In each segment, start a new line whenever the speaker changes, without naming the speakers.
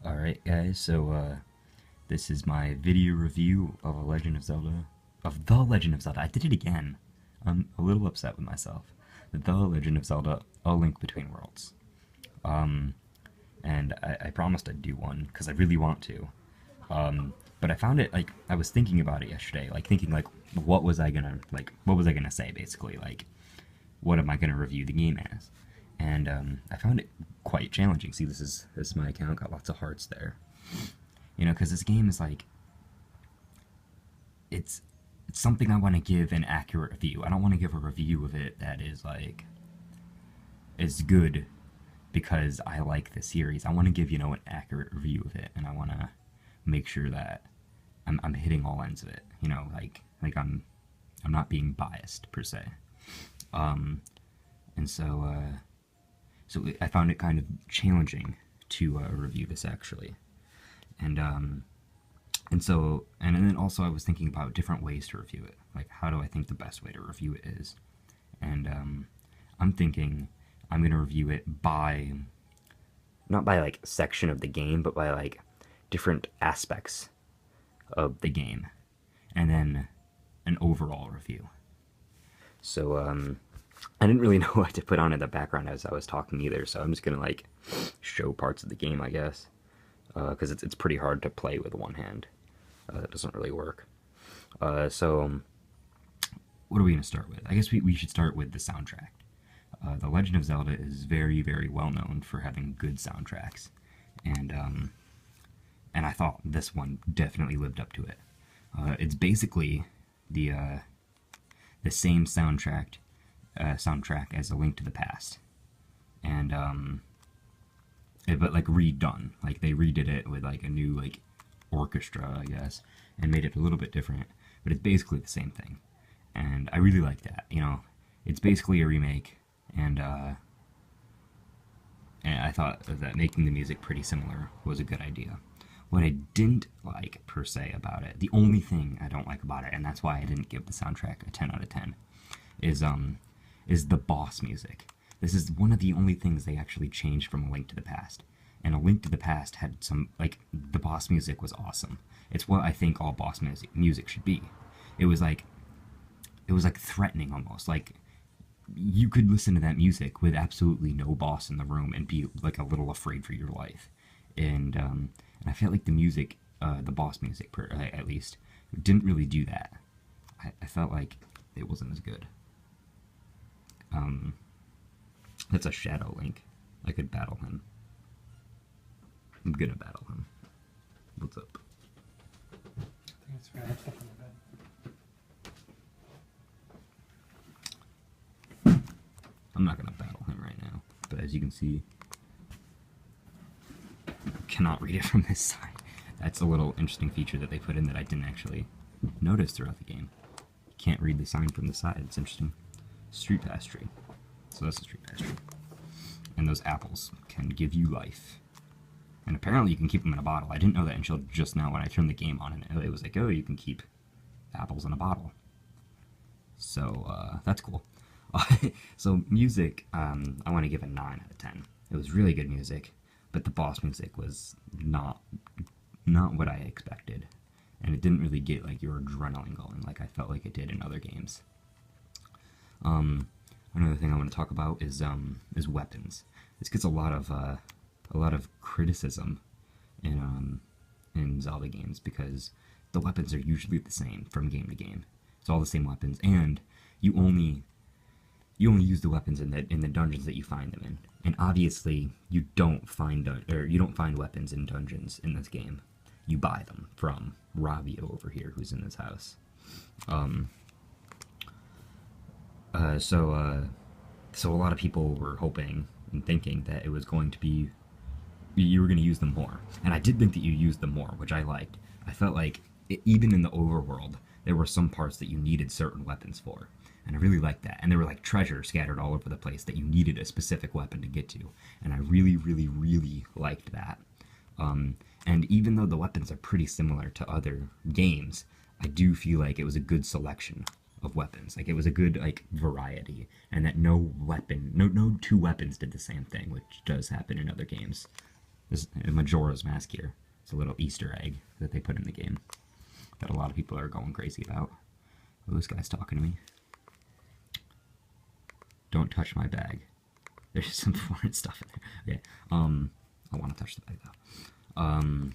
Alright guys, this is my video review of A Legend of Zelda. Of The Legend of Zelda. I did it again. I'm a little upset with myself. The Legend of Zelda, A Link Between Worlds. And I promised I'd do one, because I really want to. But I found it, like, I was thinking about it yesterday, like, thinking, like, what was I gonna say, basically? Like, what am I gonna review the game as? And I found it quite challenging. See, this is my account, got lots of hearts there. You know, because this game is like it's it's something I want to give an accurate review. I don't want to give a review of it that is like is good because I like the series. I want to give an accurate review of it, and I want to make sure that I'm hitting all ends of it. I'm not being biased per se. And so I found it kind of challenging to review this actually, and and then also I was thinking about different ways to review it. Like, how do I think the best way to review it is? And I'm thinking I'm gonna review it by not by like section of the game, but by like different aspects of the game, and then an overall review. So I didn't really know what to put on in the background as I was talking either, so I'm just gonna like show parts of the game, I guess, because it's pretty hard to play with one hand. That doesn't really work. So what are we gonna start with? I guess we should start with the soundtrack. The Legend of Zelda is very, very well known for having good soundtracks, and and I thought this one definitely lived up to it. It's basically the uh, the same soundtrack as A Link to the Past, and but like redone. Like they redid it with like a new like orchestra, I guess, and made it a little bit different. But it's basically the same thing, and I really like that. It's basically a remake, and I thought that making the music pretty similar was a good idea. What I didn't like per se about it, the only thing I don't like about it, and that's why I didn't give the soundtrack a 10 out of 10, is is the boss music. This is one of the only things they actually changed from A Link to the Past. And A Link to the Past had some, like, the boss music was awesome. It's what I think all boss music should be. It was like threatening almost. Like, you could listen to that music with absolutely no boss in the room and be like a little afraid for your life. And I felt like the music, the boss music, at least, didn't really do that. I felt like it wasn't as good. That's a Shadow Link. I could battle him. I'm gonna battle him. What's up?
I think it's fair. I have stuff on the bed.
I'm not gonna battle him right now, but as you can see, I cannot read it from this side. That's a little interesting feature that they put in that I didn't actually notice throughout the game. You can't read the sign from the side. It's interesting. Street pass tree. So that's a street pass tree. And those apples can give you life. And apparently you can keep them in a bottle. I didn't know that until just now when I turned the game on, and it was like, oh, you can keep apples in a bottle. So that's cool. So music, I want to give a 9 out of 10. It was really good music, but the boss music was not what I expected, and it didn't really get like your adrenaline going like I felt like it did in other games. Another thing I want to talk about is weapons. This gets a lot of criticism in Zelda games because the weapons are usually the same from game to game. It's all the same weapons, and you only use the weapons in the dungeons that you find them in. And obviously, you don't find weapons in dungeons in this game. You buy them from Ravio over here, who's in this house. So a lot of people were hoping and thinking that it was going to be you were going to use them more, and I did think that you used them more, which I liked. I felt like even in the overworld, there were some parts that you needed certain weapons for, and I really liked that. And there were like treasure scattered all over the place that you needed a specific weapon to get to, and I really, really, really liked that. And even though the weapons are pretty similar to other games, I do feel like it was a good selection of weapons. Like, it was a good like variety, and that no two weapons did the same thing, which does happen in other games. This Majora's Mask here. It's a little Easter egg that they put in the game that a lot of people are going crazy about. Oh, this guy's talking to me. Don't touch my bag. There's some foreign stuff in there. Okay. I want to touch the bag though.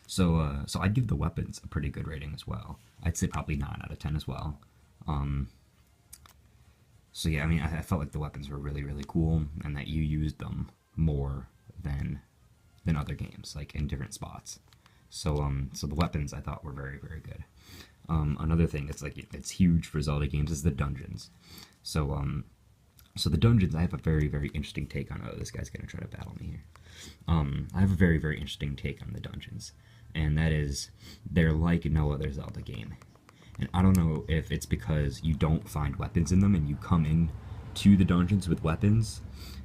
So I'd give the weapons a pretty good rating as well. I'd say probably 9 out of 10 as well. So yeah, I mean, I felt like the weapons were really, really cool, and that you used them more than other games, like in different spots. So so the weapons I thought were very, very good. Another thing that's like it's huge for Zelda games is the dungeons. So so the dungeons, I have a very, very interesting take on. Oh, this guy's gonna try to battle me here. I have a very, very interesting take on the dungeons, and that is they're like no other Zelda game. And I don't know if it's because you don't find weapons in them and you come in to the dungeons with weapons,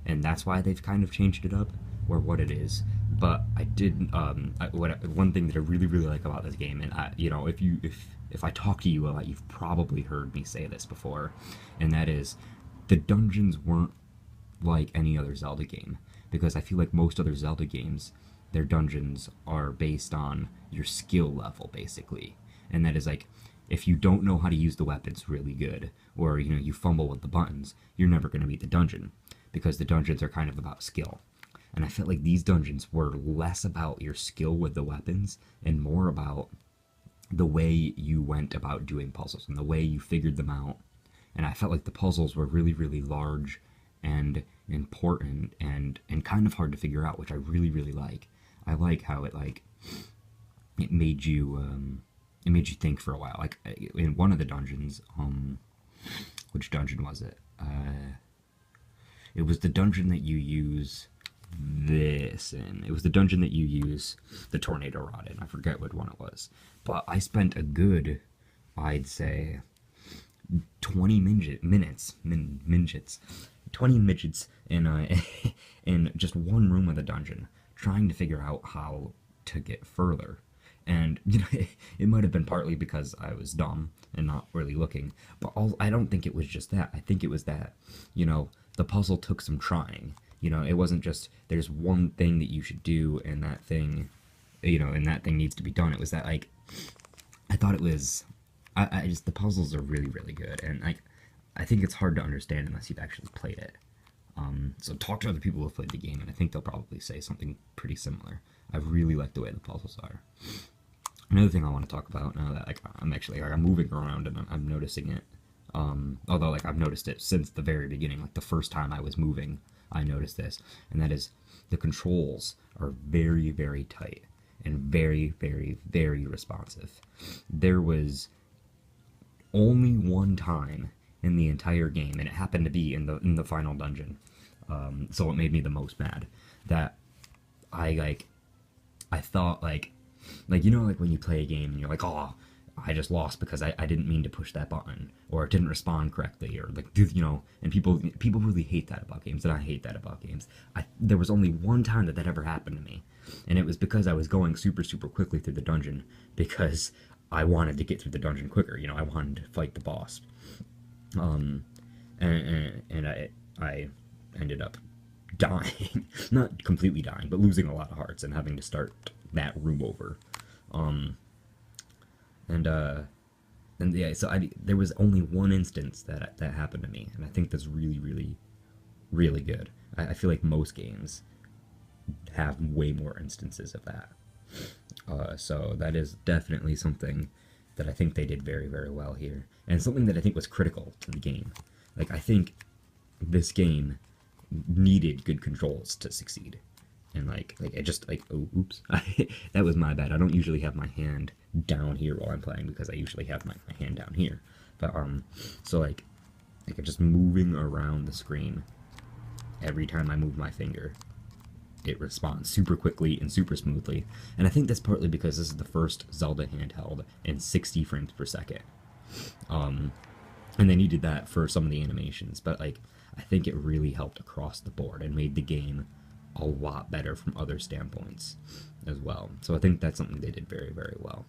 and that's why they've kind of changed it up, or what it is. But I did one thing that I really, really like about this game, and you know, if I talk to you a lot, you've probably heard me say this before, and that is the dungeons weren't like any other Zelda game, because I feel like most other Zelda games, their dungeons are based on your skill level basically, and that is like, if you don't know how to use the weapons really good, or you know, you fumble with the buttons, you're never going to beat the dungeon, because the dungeons are kind of about skill. And I felt like these dungeons were less about your skill with the weapons and more about the way you went about doing puzzles and the way you figured them out. And I felt like the puzzles were really, really large and important and kind of hard to figure out, which I really, really like. I like how it made you think for a while. Like in one of the dungeons, which dungeon was it? It was the dungeon that you use this in. It was the dungeon that you use the tornado rod in. I forget what one it was. But I spent a good, I'd say, 20 midgets in in just one room of the dungeon, trying to figure out how to get further. And you know, it might have been partly because I was dumb and not really looking, but I don't think it was just that. I think it was that, you know, the puzzle took some trying. You know, it wasn't just there's one thing that you should do and that thing, you know, and that thing needs to be done. It was that, like, I thought it was, I just, the puzzles are really, really good, and I think it's hard to understand unless you've actually played it. So talk to other people who have played the game, and I think they'll probably say something pretty similar. I really like the way the puzzles are. Another thing I want to talk about now that I'm moving around and I'm noticing it. Although like I've noticed it since the very beginning, like the first time I was moving, I noticed this, and that is the controls are very, very tight and very, very, very responsive. There was only one time in the entire game, and it happened to be in the final dungeon, so it made me the most mad, that I thought like you know, like when you play a game and you're like, oh, I just lost because I didn't mean to push that button, or it didn't respond correctly, or like, you know, and people really hate that about games, and I hate that about games. There was only one time that ever happened to me, and it was because I was going super, super quickly through the dungeon, because I wanted to get through the dungeon quicker, you know, I wanted to fight the boss. And I ended up dying, not completely dying, but losing a lot of hearts and having to start that room over. And yeah, so there was only one instance that happened to me, and I think that's really, really, really good. I feel like most games have way more instances of that. So that is definitely something that I think they did very, very well here, and something that I think was critical to the game. Like, I think this game needed good controls to succeed. And like I just oh, oops, that was my bad. I don't usually have my hand down here while I'm playing, because I usually have my hand down here. But so like just moving around the screen, every time I move my finger, it responds super quickly and super smoothly. And I think that's partly because this is the first Zelda handheld in 60 frames per second. And they needed that for some of the animations, but like I think it really helped across the board and made the game a lot better from other standpoints as well. So I think that's something they did very, very well.